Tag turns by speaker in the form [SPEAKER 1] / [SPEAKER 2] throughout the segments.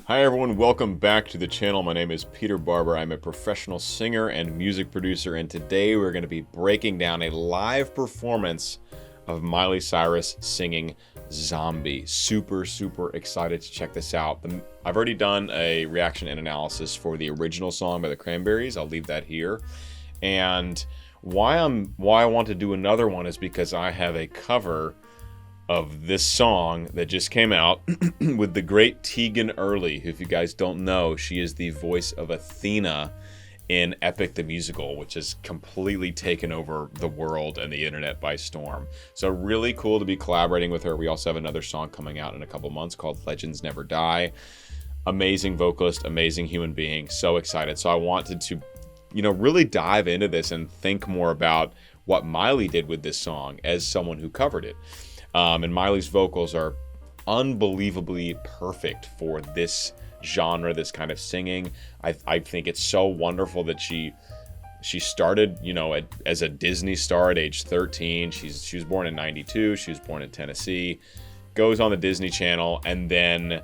[SPEAKER 1] Hi everyone, welcome back to the channel. My name is Peter Barber. I'm a professional singer and music producer, and today we're going to be breaking down a live performance of Miley Cyrus singing Zombie. Super excited to check this out. I've already done a reaction and analysis for the original song by the Cranberries. I'll leave that here. And why I want to do another one is because I have a cover of this song that just came out with the great Tegan Early, who, if you guys don't know, she is the voice of Athena in Epic the Musical, which has completely taken over the world and the internet by storm. So really cool to be collaborating with her. We also have another song coming out in a couple months called Legends Never Die. Amazing vocalist, amazing human being. So excited. So I wanted to, really dive into this and think more about what Miley did with this song as someone who covered it. And Miley's vocals are unbelievably perfect for this genre, this kind of singing. I think it's so wonderful that she started, as a Disney star at age 13. She was born in '92. She was born in Tennessee. Goes on the Disney Channel and then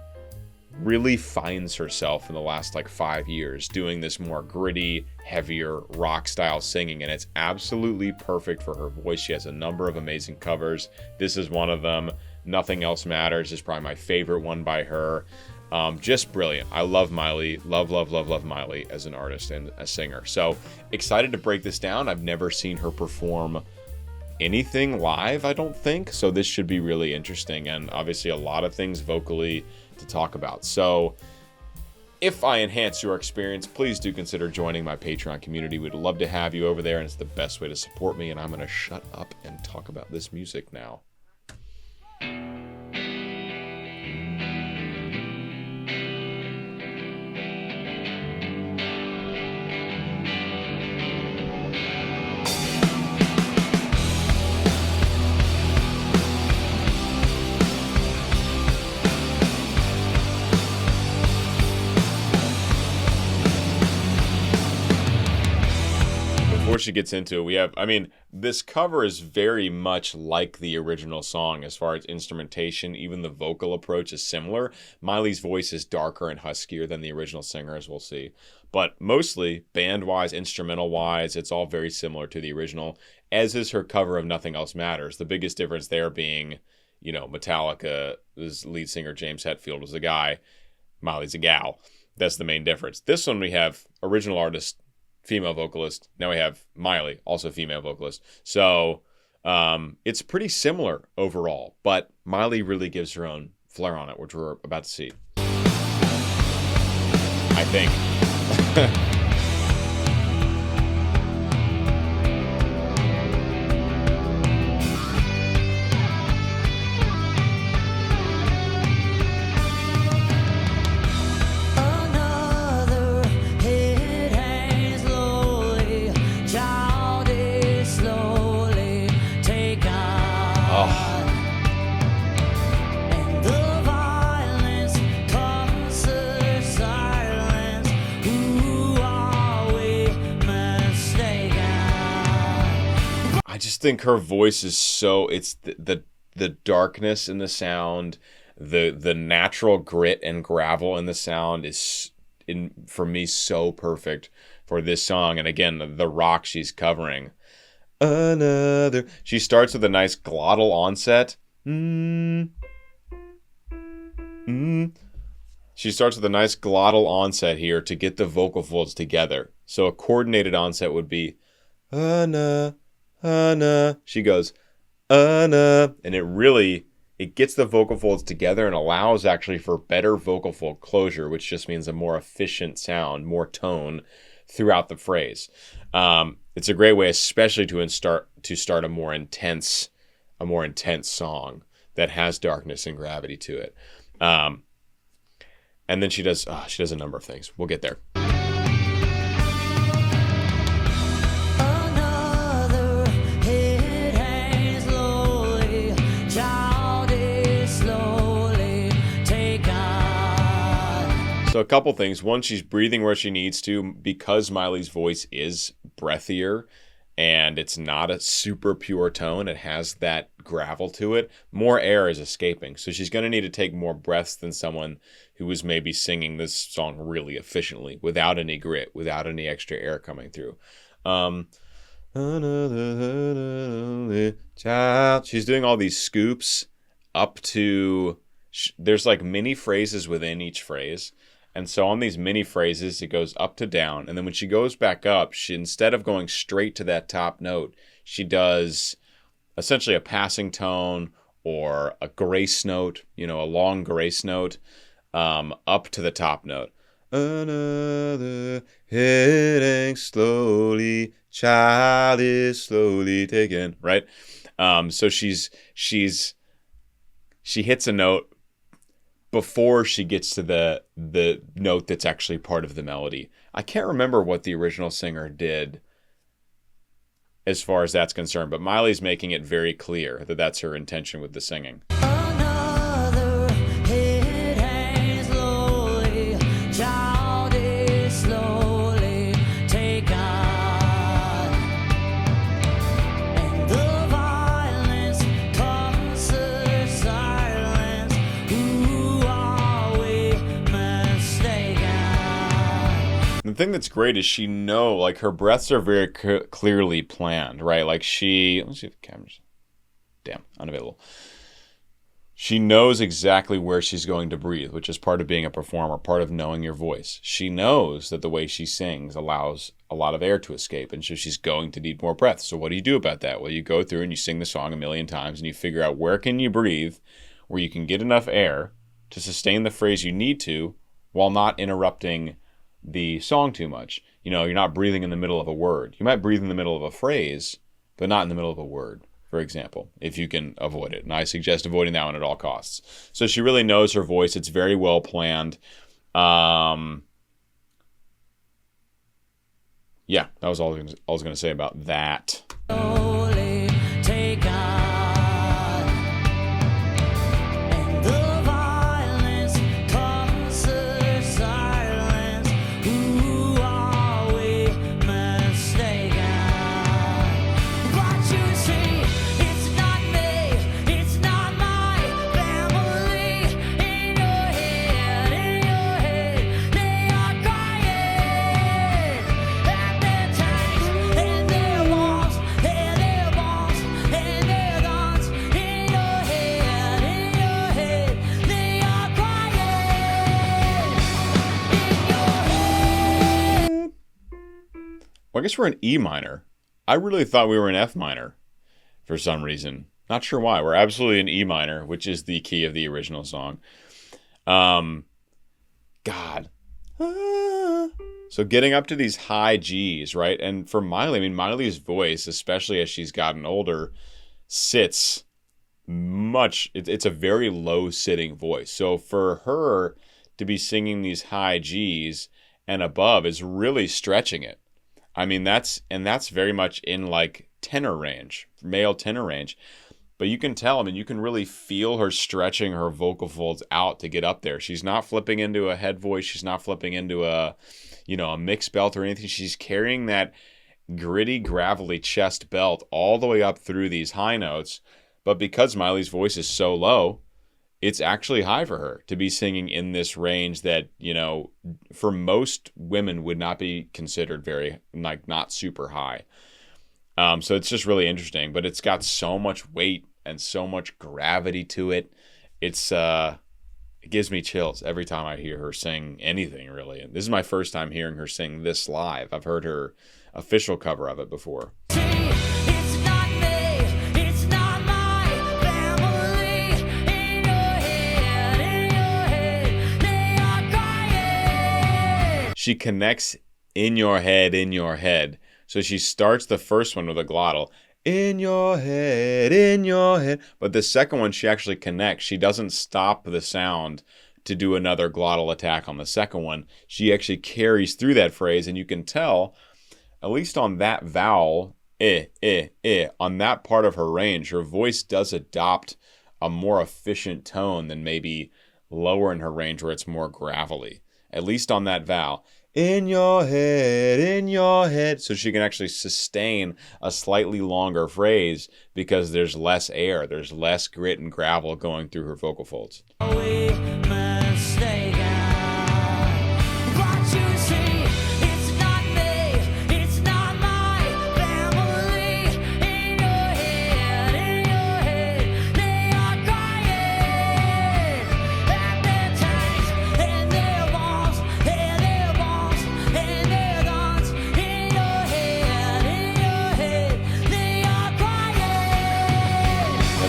[SPEAKER 1] really finds herself in the last 5 years doing this more gritty, heavier rock style singing, and it's absolutely perfect for her voice. She has a number of amazing covers. This is one of them. Nothing Else Matters is probably my favorite one by her. Just brilliant. I love Miley. Love Miley as an artist and a singer. So excited to break this down. I've never seen her perform anything live, I don't think, so this should be really interesting, and obviously a lot of things vocally to talk about. So if I enhance your experience, please do consider joining my Patreon community. We'd love to have you over there, and it's the best way to support me. And I'm going to shut up and talk about this music now. Before she gets into it, this cover is very much like the original song as far as instrumentation. Even the vocal approach is similar. Miley's voice is darker and huskier than the original singer, as we'll see. But mostly, band-wise, instrumental-wise, it's all very similar to the original, as is her cover of Nothing Else Matters. The biggest difference there being, Metallica's lead singer James Hetfield was a guy, Miley's a gal. That's the main difference. This one we have original artist, female vocalist. Now we have Miley, also female vocalist. So it's pretty similar overall, but Miley really gives her own flair on it, which we're about to see, I think. I just think her voice is so, it's the darkness in the sound, the natural grit and gravel in the sound is, for me, so perfect for this song. And again, the rock she's covering. She starts with a nice glottal onset. She starts with a nice glottal onset here to get the vocal folds together. So a coordinated onset would be she goes, and it gets the vocal folds together and allows actually for better vocal fold closure, which just means a more efficient sound, more tone throughout the phrase. It's a great way, especially to start a more intense song that has darkness and gravity to it. And then she does a number of things. We'll get there. So a couple things. One, she's breathing where she needs to because Miley's voice is breathier and it's not a super pure tone. It has that gravel to it. More air is escaping. So she's going to need to take more breaths than someone who was maybe singing this song really efficiently without any grit, without any extra air coming through. Child. She's doing all these scoops up to, there's like mini phrases within each phrase. And so on these mini phrases, it goes up to down. And then when she goes back up, she, instead of going straight to that top note, she does essentially a passing tone or a grace note, a long grace note, up to the top note. Another heading slowly, child is slowly taken, right? So she hits a note before she gets to the note that's actually part of the melody. I can't remember what the original singer did as far as that's concerned, but Miley's making it very clear that that's her intention with the singing. The thing that's great is she like her breaths are very clearly planned, right? Like let's see if the camera's, unavailable. She knows exactly where she's going to breathe, which is part of being a performer, part of knowing your voice. She knows that the way she sings allows a lot of air to escape, and so she's going to need more breath. So what do you do about that? Well, you go through and you sing the song a million times, and you figure out where can you breathe, where you can get enough air to sustain the phrase you need to while not interrupting the song too much. You're not breathing in the middle of a word. You might breathe in the middle of a phrase, but not in the middle of a word, for example, if you can avoid it. And I suggest avoiding that one at all costs. So she really knows her voice. It's very well planned. Yeah, that was all I was going to say about that. Well, I guess we're in E minor. I really thought we were in F minor for some reason. Not sure why. We're absolutely in E minor, which is the key of the original song. God. So getting up to these high G's, right? And for Miley, Miley's voice, especially as she's gotten older, sits much, it's a very low sitting voice. So for her to be singing these high G's and above is really stretching it. That's very much in like tenor range, male tenor range. But you can tell, you can really feel her stretching her vocal folds out to get up there. She's not flipping into a head voice. She's not flipping into a mixed belt or anything. She's carrying that gritty, gravelly chest belt all the way up through these high notes. But because Miley's voice is so low, it's actually high for her to be singing in this range that, for most women would not be considered very, not super high. So it's just really interesting, but it's got so much weight and so much gravity to it. It gives me chills every time I hear her sing anything, really. And this is my first time hearing her sing this live. I've heard her official cover of it before. She connects in your head. So she starts the first one with a glottal. In your head. But the second one, she actually connects. She doesn't stop the sound to do another glottal attack on the second one. She actually carries through that phrase, and you can tell, at least on that vowel, on that part of her range, her voice does adopt a more efficient tone than maybe lower in her range where it's more gravelly. At least on that vowel. In your head. So she can actually sustain a slightly longer phrase because there's less air. There's less grit and gravel going through her vocal folds.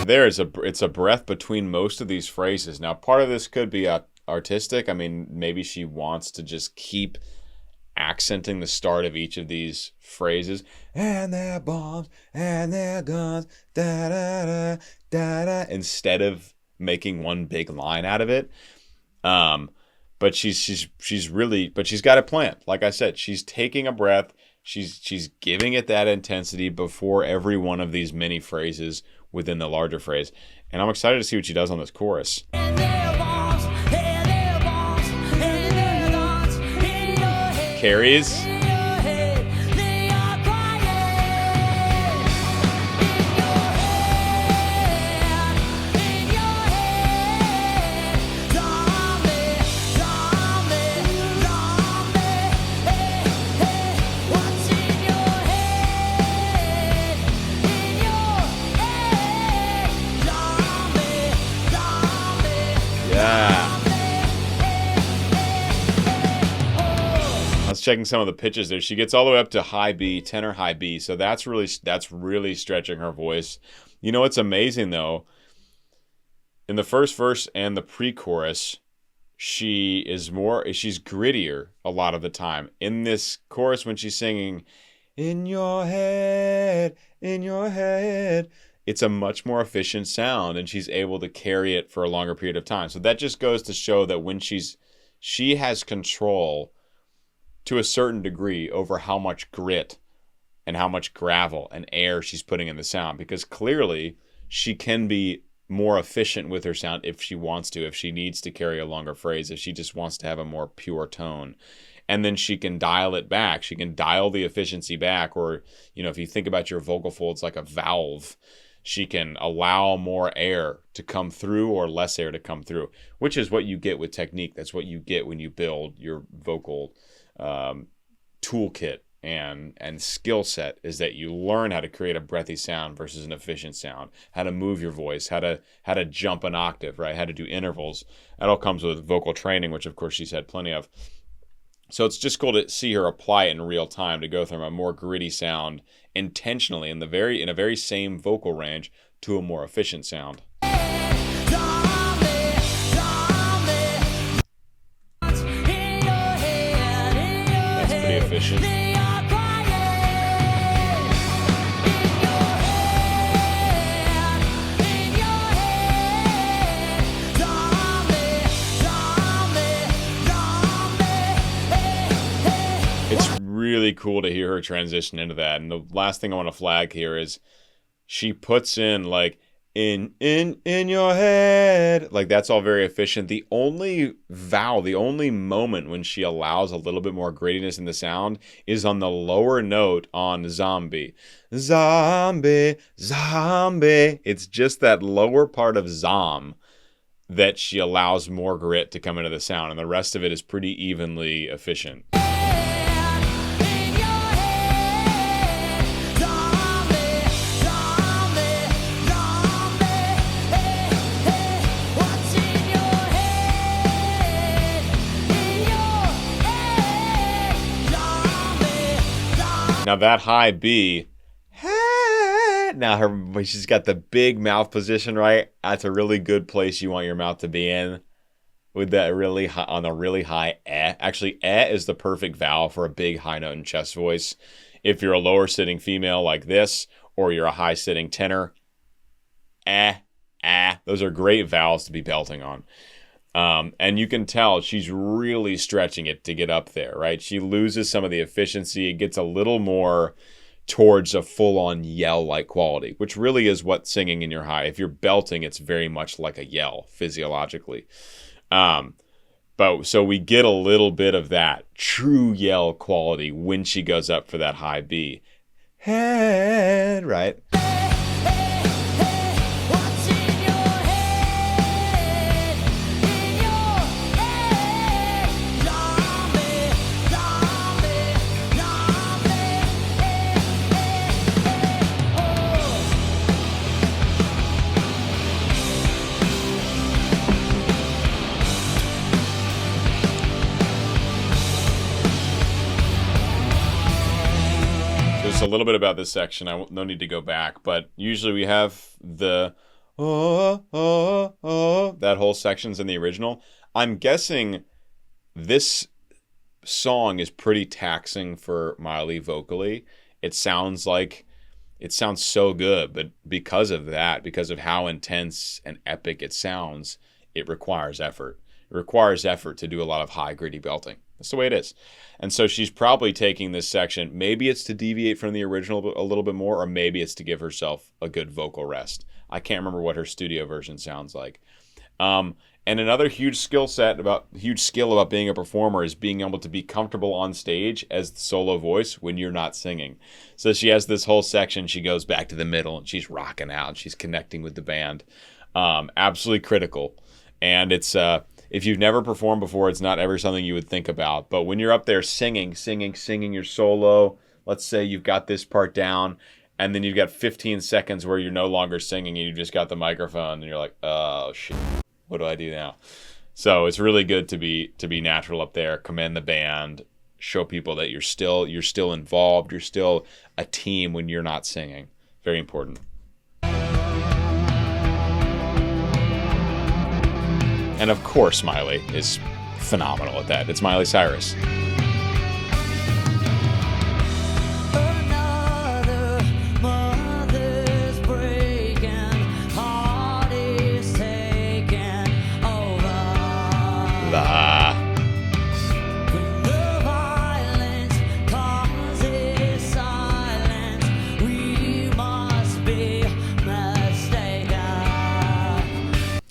[SPEAKER 1] there is it's a breath between most of these phrases. Now, part of this could be artistic. I mean, maybe she wants to just keep accenting the start of each of these phrases. And their bombs and their guns, da da da da da, instead of making one big line out of it. But she's got it planned. Like I said, she's taking a breath. She's giving it that intensity before every one of these mini phrases within the larger phrase. And I'm excited to see what she does on this chorus. Carries. Checking some of the pitches there. She gets all the way up to high B, tenor high B. So that's really stretching her voice. You know what's amazing though? In the first verse and the pre-chorus, she's grittier a lot of the time. In this chorus, when she's singing, in your head, it's a much more efficient sound, and she's able to carry it for a longer period of time. So that just goes to show that when she has control to a certain degree over how much grit and how much gravel and air she's putting in the sound, because clearly she can be more efficient with her sound if she wants to, if she needs to carry a longer phrase, if she just wants to have a more pure tone. And then she can dial it back. She can dial the efficiency back, or, if you think about your vocal folds like a valve, she can allow more air to come through or less air to come through, which is what you get with technique. That's what you get when you build your vocal toolkit and skill set, is that you learn how to create a breathy sound versus an efficient sound, how to move your voice, how to jump an octave, right? How to do intervals. That all comes with vocal training, which of course she's had plenty of. So it's just cool to see her apply it in real time, to go from a more gritty sound intentionally in a very same vocal range to a more efficient sound. Efficient. It's really cool to hear her transition into that. And the last thing I want to flag here is she puts in like in your head. Like, that's all very efficient. The only moment when she allows a little bit more grittiness in the sound is on the lower note on zombie. Zombie, zombie. It's just that lower part of zom that she allows more grit to come into the sound, and the rest of it is pretty evenly efficient. Now that high B, now she's got the big mouth position, right? That's a really good place you want your mouth to be in, with that really high, on a really high eh. Actually, eh is the perfect vowel for a big high note in chest voice. If you're a lower sitting female like this, or you're a high sitting tenor, those are great vowels to be belting on. And you can tell she's really stretching it to get up there, right? She loses some of the efficiency. It gets a little more towards a full-on yell-like quality, which really is what singing in your high. If you're belting, it's very much like a yell physiologically. But so we get a little bit of that true yell quality when she goes up for that high B. Head, right? A little bit about this section. No need to go back, but usually we have the That whole section's in the original. I'm guessing this song is pretty taxing for Miley vocally. It sounds so good, but because of that, because of how intense and epic it sounds, it requires effort. It requires effort to do a lot of high, gritty belting. That's the way it is. And so she's probably taking this section. Maybe it's to deviate from the original a little bit more, or maybe it's to give herself a good vocal rest. I can't remember what her studio version sounds like. And another huge skill about being a performer is being able to be comfortable on stage as the solo voice when you're not singing. So she has this whole section. She goes back to the middle and she's rocking out and she's connecting with the band. Absolutely critical. And it's if you've never performed before, it's not ever something you would think about. But when you're up there singing your solo, let's say you've got this part down, and then you've got 15 seconds where you're no longer singing and you just got the microphone, and you're like, oh shit, what do I do now? So it's really good to be natural up there, commend the band, show people that you're still involved, you're still a team when you're not singing. Very important. And of course, Miley is phenomenal at that. It's Miley Cyrus.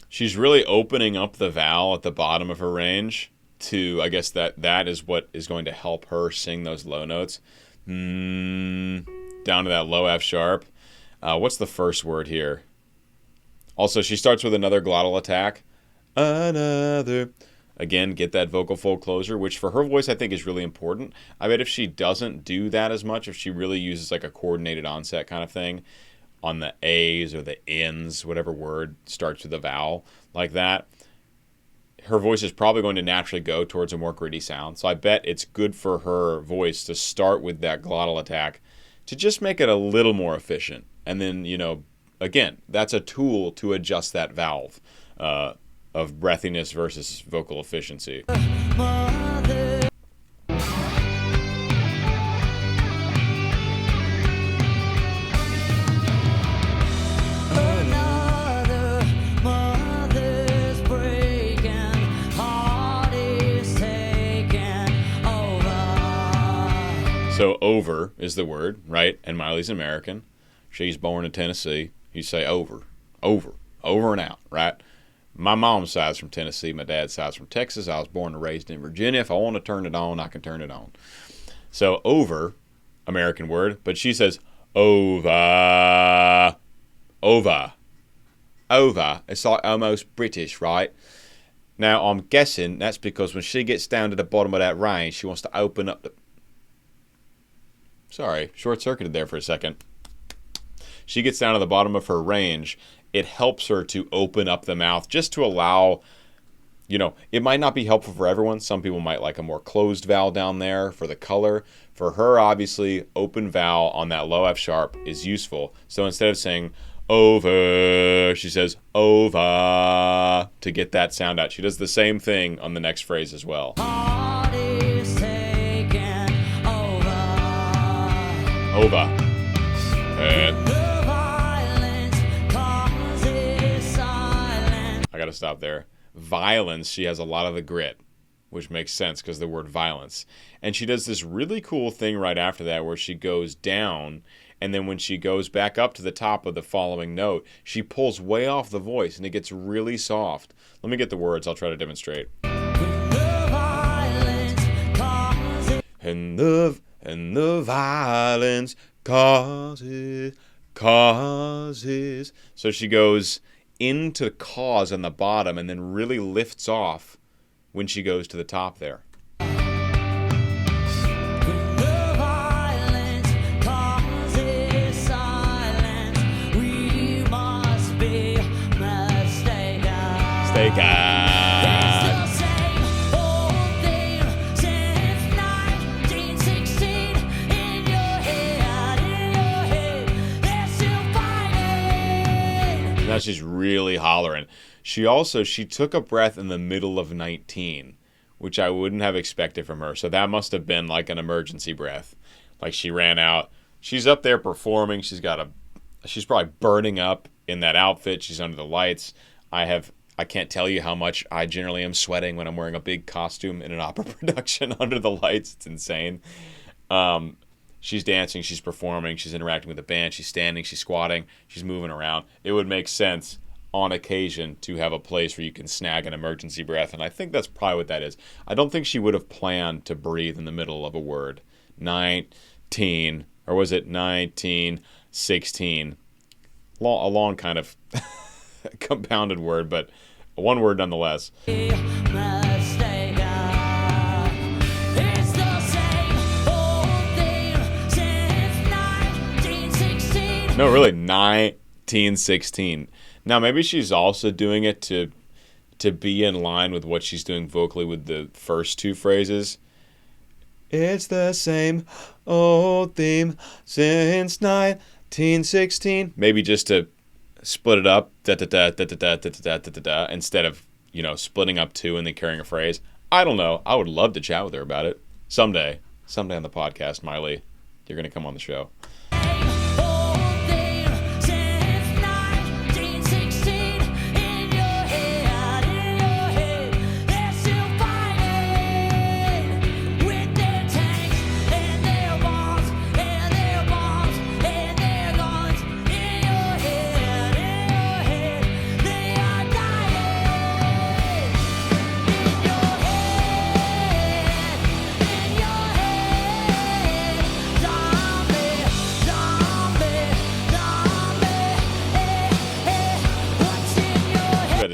[SPEAKER 1] She's really opening up the vowel at the bottom of her range to, I guess that is what is going to help her sing those low notes. Down to that low F sharp. What's the first word here? Also, she starts with another glottal attack. Another. Again, get that vocal fold closer, which for her voice I think is really important. I bet if she doesn't do that as much, if she really uses like a coordinated onset kind of thing, on the A's or the N's, whatever word starts with a vowel like that, her voice is probably going to naturally go towards a more gritty sound. So I bet it's good for her voice to start with that glottal attack to just make it a little more efficient. And then, again, that's a tool to adjust that valve of breathiness versus vocal efficiency. So over is the word, right? And Miley's American. She's born in Tennessee. You say over and out, right? My mom's side's from Tennessee. My dad's side's from Texas. I was born and raised in Virginia. If I want to turn it on, I can turn it on. So over, American word, but she says over. It's like almost British, right? Now, I'm guessing that's because when she gets down to the bottom of that range, she wants to open up the... Sorry, short-circuited there for a second. She gets down to the bottom of her range. It helps her to open up the mouth just to allow, it might not be helpful for everyone. Some people might like a more closed vowel down there for the color. For her, obviously, open vowel on that low F sharp is useful. So instead of saying over, she says over to get that sound out. She does the same thing on the next phrase as well. Over. I gotta stop there. Violence, she has a lot of the grit, which makes sense because the word violence. And she does this really cool thing right after that where she goes down, and then when she goes back up to the top of the following note, she pulls way off the voice, and it gets really soft. Let me get the words. I'll try to demonstrate. And the violence causes. So she goes into cause on the bottom and then really lifts off when she goes to the top there. Stay calm. Now she's really hollering. She took a breath in the middle of 19, which I wouldn't have expected from her. So that must have been like an emergency breath. Like she ran out. She's up there performing. She's probably burning up in that outfit. She's under the lights. I can't tell you how much I generally am sweating when I'm wearing a big costume in an opera production under the lights. It's insane. She's dancing, she's performing, she's interacting with the band, she's standing, she's squatting, she's moving around. It would make sense on occasion to have a place where you can snag an emergency breath, and I think that's probably what that is. I don't think she would have planned to breathe in the middle of a word. 19, or was it 19, 16? A long kind of compounded word, but one word nonetheless. No, really, 1916. Now, maybe she's also doing it to be in line with what she's doing vocally with the first two phrases. It's the same old theme since 1916. Maybe just to split it up, da-da-da-da-da-da-da-da-da-da, instead of, splitting up two and then carrying a phrase. I don't know. I would love to chat with her about it. Someday on the podcast, Miley, you're going to come on the show.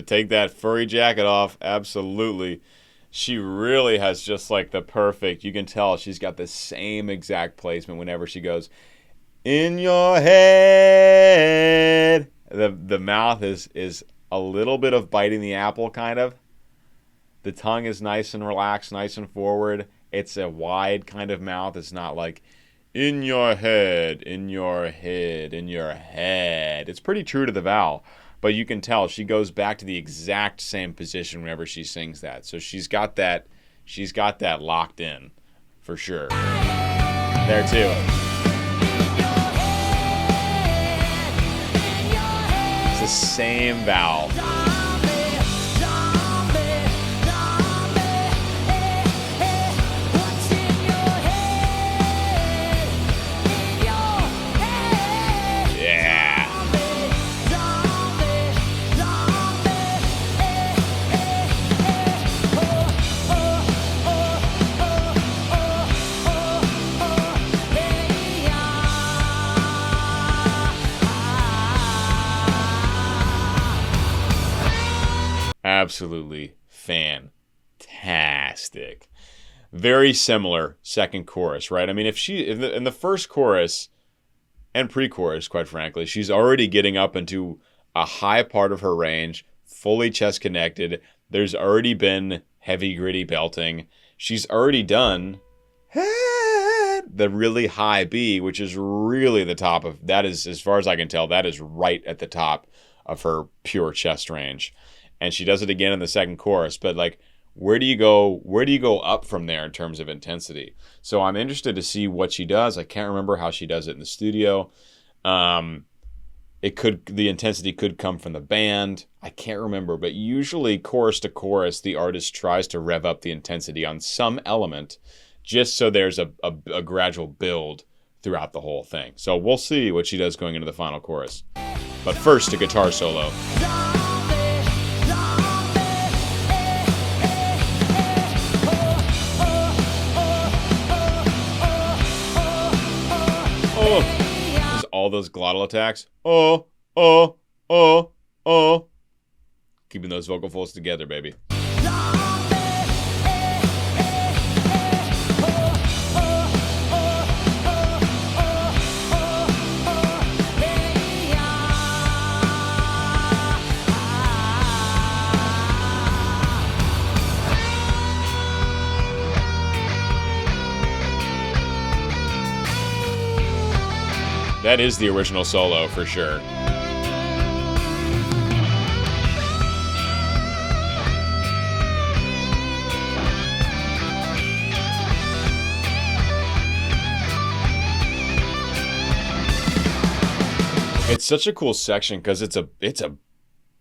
[SPEAKER 1] Take that furry jacket off. Absolutely. She really has just like the perfect, you can tell she's got the same exact placement whenever she goes, in your head. The mouth is a little bit of biting the apple, kind of. The tongue is nice and relaxed, nice and forward. It's a wide kind of mouth. It's not like, in your head, in your head, in your head. It's pretty true to the vowel. But you can tell she goes back to the exact same position whenever she sings that. So she's got that locked in, for sure. There too. It's the same vowel. Absolutely fantastic. Very similar second chorus, right? I mean, if in the first chorus and pre-chorus, quite frankly, she's already getting up into a high part of her range, fully chest connected. There's already been heavy, gritty belting. She's already done the really high B, which is really the top of, that is, as far as I can tell, that is right at the top of her pure chest range. And she does it again in the second chorus, but like, where do you go up from there in terms of intensity? So I'm interested to see what she does. I can't remember how she does it in the studio. The intensity could come from the band. I can't remember, but usually chorus to chorus, the artist tries to rev up the intensity on some element, just so there's a gradual build throughout the whole thing. So we'll see what she does going into the final chorus. But first, a guitar solo. Oh, all those glottal attacks. Oh. Keeping those vocal folds together, baby. That is the original solo for sure. It's such a cool section because it's a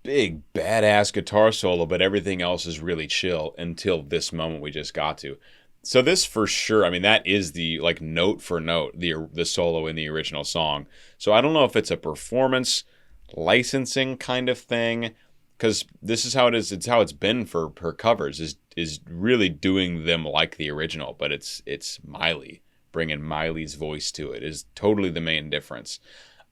[SPEAKER 1] big badass guitar solo, but everything else is really chill until this moment we just got to. So this for sure, I mean, that is the like note for note the solo in the original song. So I don't know if it's a performance licensing kind of thing, because this is how it is. It's how it's been for her covers, is really doing them like the original, but it's Miley bringing Miley's voice to it is totally the main difference.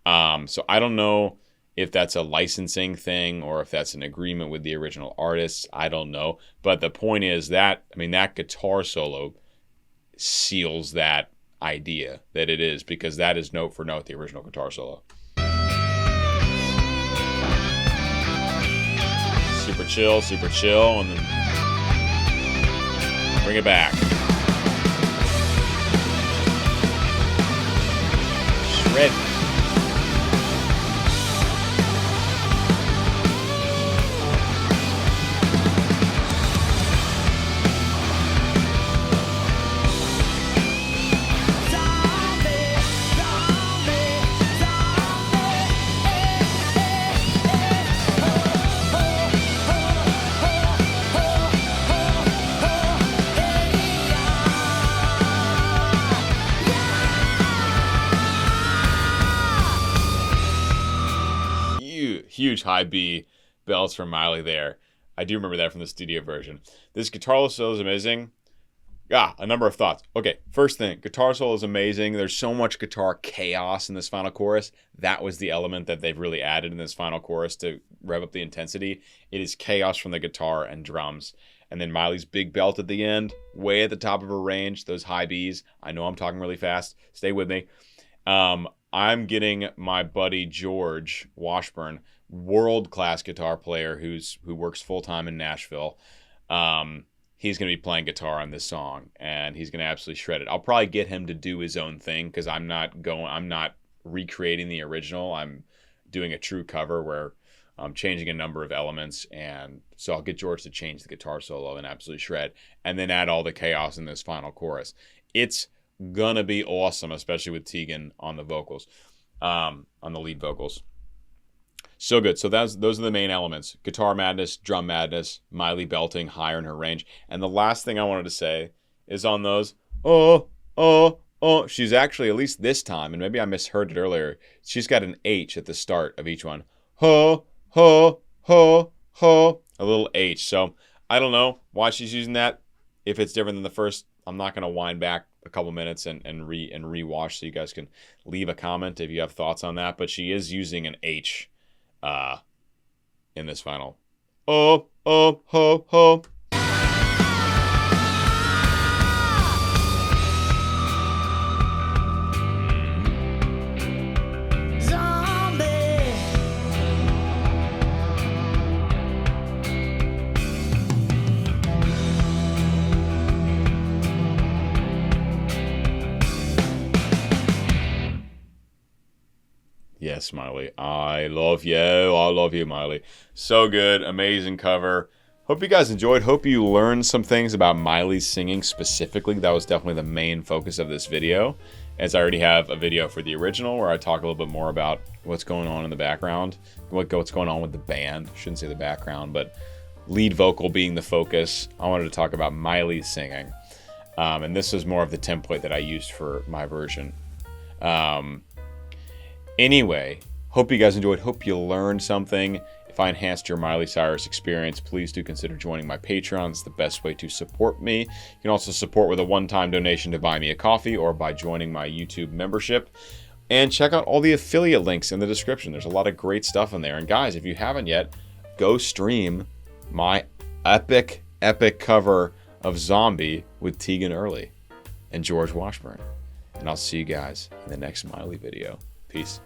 [SPEAKER 1] So I don't know if that's a licensing thing or if that's an agreement with the original artists. I don't know. But the point is that, I mean, that guitar solo seals that idea that it is, because that is note for note the original guitar solo. Super chill, and then bring it back. Shred. Huge high B bells from Miley there. I do remember that from the studio version. This guitar solo is amazing. A number of thoughts. Okay, first thing, guitar solo is amazing. There's so much guitar chaos in this final chorus. That was the element that they've really added in this final chorus to rev up the intensity. It is chaos from the guitar and drums. And then Miley's big belt at the end, way at the top of her range, those high Bs. I know I'm talking really fast. Stay with me. I'm getting my buddy George Washburn, world-class guitar player who works full-time in Nashville. He's going to be playing guitar on this song, and he's going to absolutely shred it. I'll probably get him to do his own thing, because I'm not recreating the original. I'm doing a true cover where I'm changing a number of elements, and so I'll get George to change the guitar solo and absolutely shred, and then add all the chaos in this final chorus. It's gonna be awesome, especially with Tegan on the vocals, on the lead vocals. So good. So those are the main elements: guitar madness, drum madness, Miley belting higher in her range. And the last thing I wanted to say is on those she's actually, at least this time, and maybe I misheard it earlier, she's got an H at the start of each one. A little H. So I don't know why she's using that. If it's different than the first, I'm not going to wind back a couple minutes and rewash, so you guys can leave a comment if you have thoughts on that. But she is using an H in this final. Yes, Miley. I love you, Miley. So good. Amazing cover. Hope you guys enjoyed. Hope you learned some things about Miley's singing specifically. That was definitely the main focus of this video, as I already have a video for the original where I talk a little bit more about what's going on in the background, what's going on with the band. I shouldn't say the background, but lead vocal being the focus. I wanted to talk about Miley's singing. And this was more of the template that I used for my version. Anyway, hope you guys enjoyed. Hope you learned something. If I enhanced your Miley Cyrus experience, please do consider joining my Patreon. It's the best way to support me. You can also support with a one-time donation to buy me a coffee or by joining my YouTube membership. And check out all the affiliate links in the description. There's a lot of great stuff in there. And guys, if you haven't yet, go stream my epic cover of Zombie with Tegan Early and George Washburn. And I'll see you guys in the next Miley video. Peace.